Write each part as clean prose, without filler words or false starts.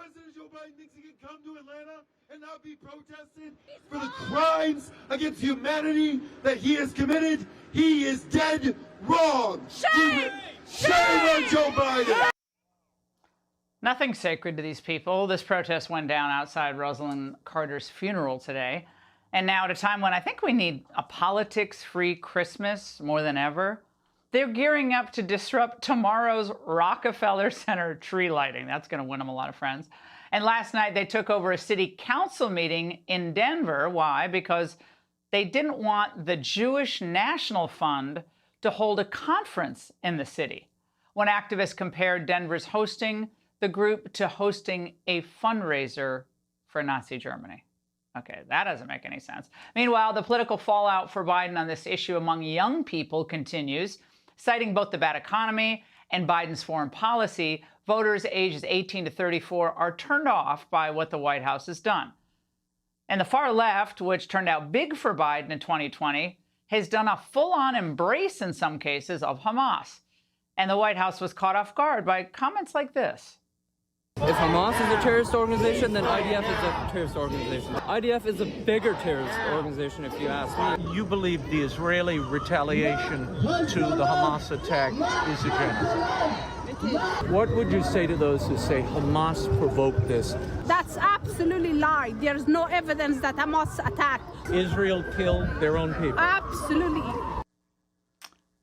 President Joe Biden thinks he can come to Atlanta and not be protested for the crimes against humanity that he has committed. He is dead wrong. Shame! Shame on Joe Biden! Nothing sacred to these people. This protest went down outside Rosalind Carter's funeral today. And now at a time when I think we need a politics-free Christmas more than ever, they're gearing up to disrupt tomorrow's Rockefeller Center tree lighting. That's going to win them a lot of friends. And last night they took over a city council meeting in Denver. Why? Because they didn't want the Jewish National Fund to hold a conference in the city. One activist compared Denver's hosting the group to hosting a fundraiser for Nazi Germany. Okay, that doesn't make any sense. Meanwhile, the political fallout for Biden on this issue among young people continues. Citing both the bad economy and Biden's foreign policy, voters ages 18 to 34 are turned off by what the White House has done. And the far left, which turned out big for Biden in 2020, has done a full-on embrace in some cases of Hamas. And the White House was caught off guard by comments like this. If Hamas is a terrorist organization, then IDF is a terrorist organization. IDF is a bigger terrorist organization, if you ask me. You believe the Israeli retaliation to the Hamas attack is a genocide? What would you say to those who say Hamas provoked this? That's absolutely lie. There's no evidence that Hamas attacked. Israel killed their own people? Absolutely.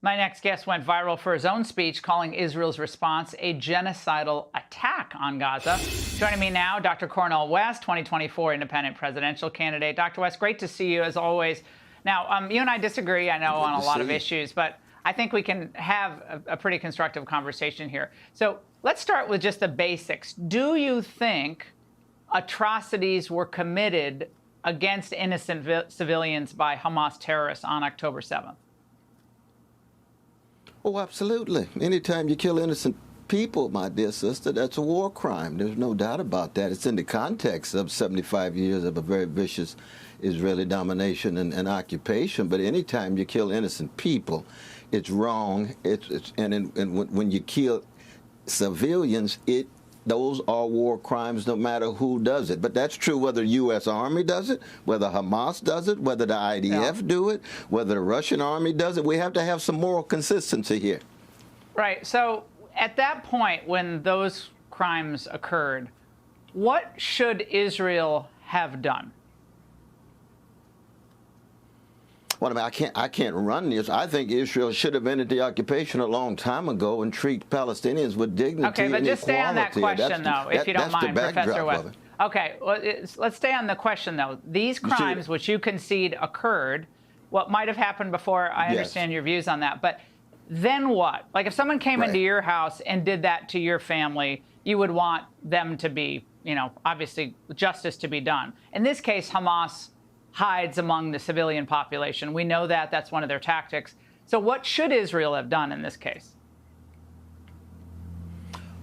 My next guest went viral for his own speech calling Israel's response a genocidal attack on Gaza. Joining me now, Dr. Cornel West, 2024 independent presidential candidate. Dr. West, great to see you as always. Now, you and I disagree, I know, on a lot of issues, but I think we can have a pretty constructive conversation here. So let's start with just the basics. Do you think atrocities were committed against innocent civilians by Hamas terrorists on October 7th? Oh, absolutely. Anytime you kill innocent people, my dear sister, that's a war crime. There's no doubt about that. It's in the context of 75 years of a very vicious Israeli domination and occupation. But anytime you kill innocent people, it's wrong. When you kill civilians, those are war crimes no matter who does it. But that's true whether the U.S. Army does it, whether Hamas does it, whether the IDF do it, whether the Russian Army does it. We have to have some moral consistency here. Right. So at that point, when those crimes occurred, what should Israel have done? Well, I mean, I can't run this. I think Israel should have ended the occupation a long time ago and treat Palestinians with dignity and equality. Okay, but just stay on that question, though, if you don't mind, Professor West. Okay, well, let's stay on the question, though. These crimes, which you concede occurred, what might have happened before, I understand your views on that, but then what? Like, if someone came into your house and did that to your family, you would want them to be, obviously, justice to be done. In this case, Hamas hides among the civilian population. We know that. That's one of their tactics. So what should Israel have done in this case?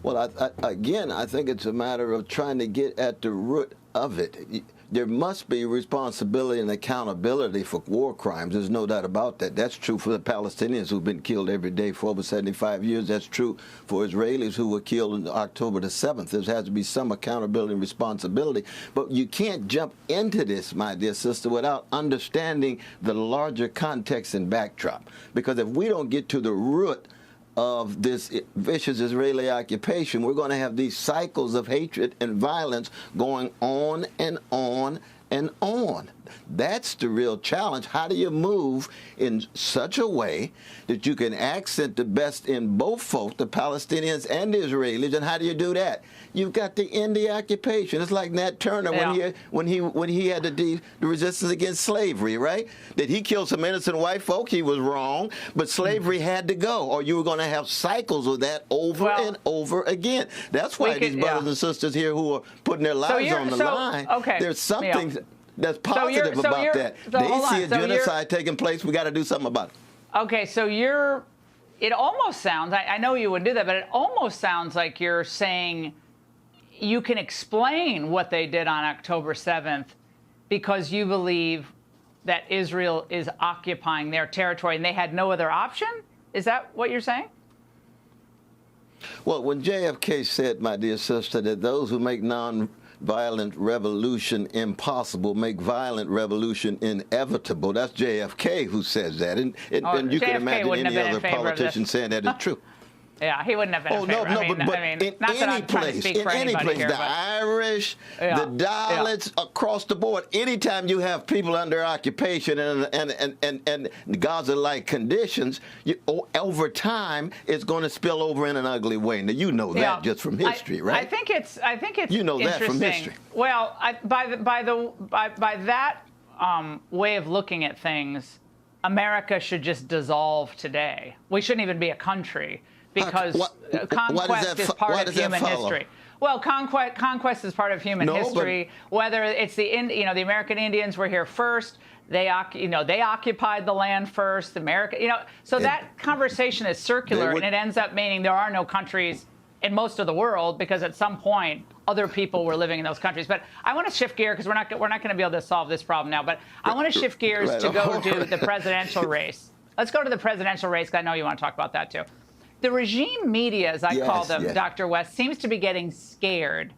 Well, again, I think it's a matter of trying to get at the root of it. There must be responsibility and accountability for war crimes. There's no doubt about that. That's true for the Palestinians who've been killed every day for over 75 years. That's true for Israelis who were killed on October the 7th. There has to be some accountability and responsibility. But you can't jump into this, my dear sister, without understanding the larger context and backdrop. Because if we don't get to the root of this vicious Israeli occupation, we're going to have these cycles of hatred and violence going on and on and on. That's the real challenge. How do you move in such a way that you can accent the best in both folks, the Palestinians and the Israelis, and how do you do that? You've got to end the occupation. It's like Nat Turner when he had the resistance against slavery, right? Did he kill some innocent white folk? He was wrong, but slavery had to go, or you were going to have cycles of that over and over again. That's why these brothers and sisters here who are putting their lives on the line, there's something that's positive about that. They see a genocide taking place. We got to do something about it. Okay, so it almost sounds, I know you would do that, but it almost sounds like you're saying you can explain what they did on October 7th because you believe that Israel is occupying their territory and they had no other option? Is that what you're saying? Well, when JFK said, my dear sister, that those who make non-violent revolution impossible make violent revolution inevitable, that's JFK who says that. And you can imagine any other politician saying that is true. Yeah, he wouldn't have been in favor. No, I mean, but not that I'm trying to speak for anybody here, the Irish, the Dalits, across the board, anytime you have people under occupation and Gaza-like conditions, over time, it's going to spill over in an ugly way. Now, you know that just from history, right? I think it's you know that from history. Well, by that way of looking at things, America should just dissolve today. We shouldn't even be a country. Because conquest is part of human history. Well, conquest is part of human history. Whether it's the American Indians were here first, they occupied the land first. So that conversation is circular, and it ends up meaning there are no countries in most of the world because at some point other people were living in those countries. But I want to shift gear because we're not going to be able to solve this problem now. But I want to shift gears to go to the presidential race. Let's go to the presidential race, because I know you want to talk about that too. The regime media, as I call them, Dr. West, seems to be getting scared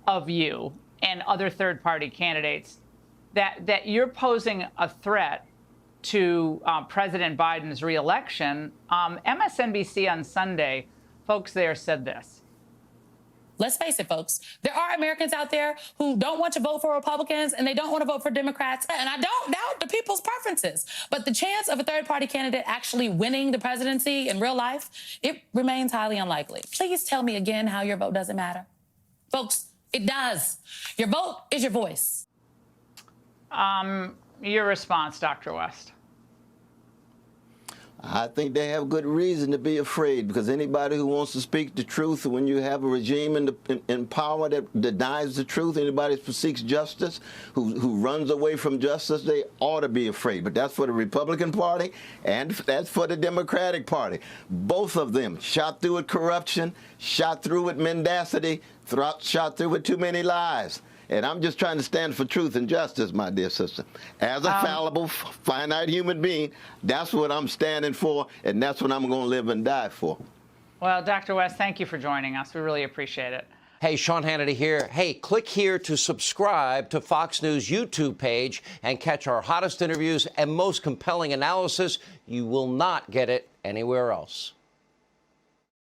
of you and other third-party candidates, that you're posing a threat to President Biden's reelection. MSNBC on Sunday, folks there said this. Let's face it, folks. There are Americans out there who don't want to vote for Republicans and they don't want to vote for Democrats. And I don't doubt the people's preferences. But the chance of a third-party candidate actually winning the presidency in real life, it remains highly unlikely. Please tell me again how your vote doesn't matter. Folks, it does. Your vote is your voice. Your response, Dr. West. I think they have good reason to be afraid, because anybody who wants to speak the truth, when you have a regime in power that denies the truth, anybody who seeks justice, who runs away from justice, they ought to be afraid. But that's for the Republican Party and that's for the Democratic Party. Both of them shot through with corruption, shot through with mendacity, shot through with too many lies. And I'm just trying to stand for truth and justice, my dear sister. As a fallible, finite human being, that's what I'm standing for, and that's what I'm going to live and die for. Well, Dr. West, thank you for joining us. We really appreciate it. Hey, Sean Hannity here. Hey, click here to subscribe to Fox News YouTube page and catch our hottest interviews and most compelling analysis. You will not get it anywhere else.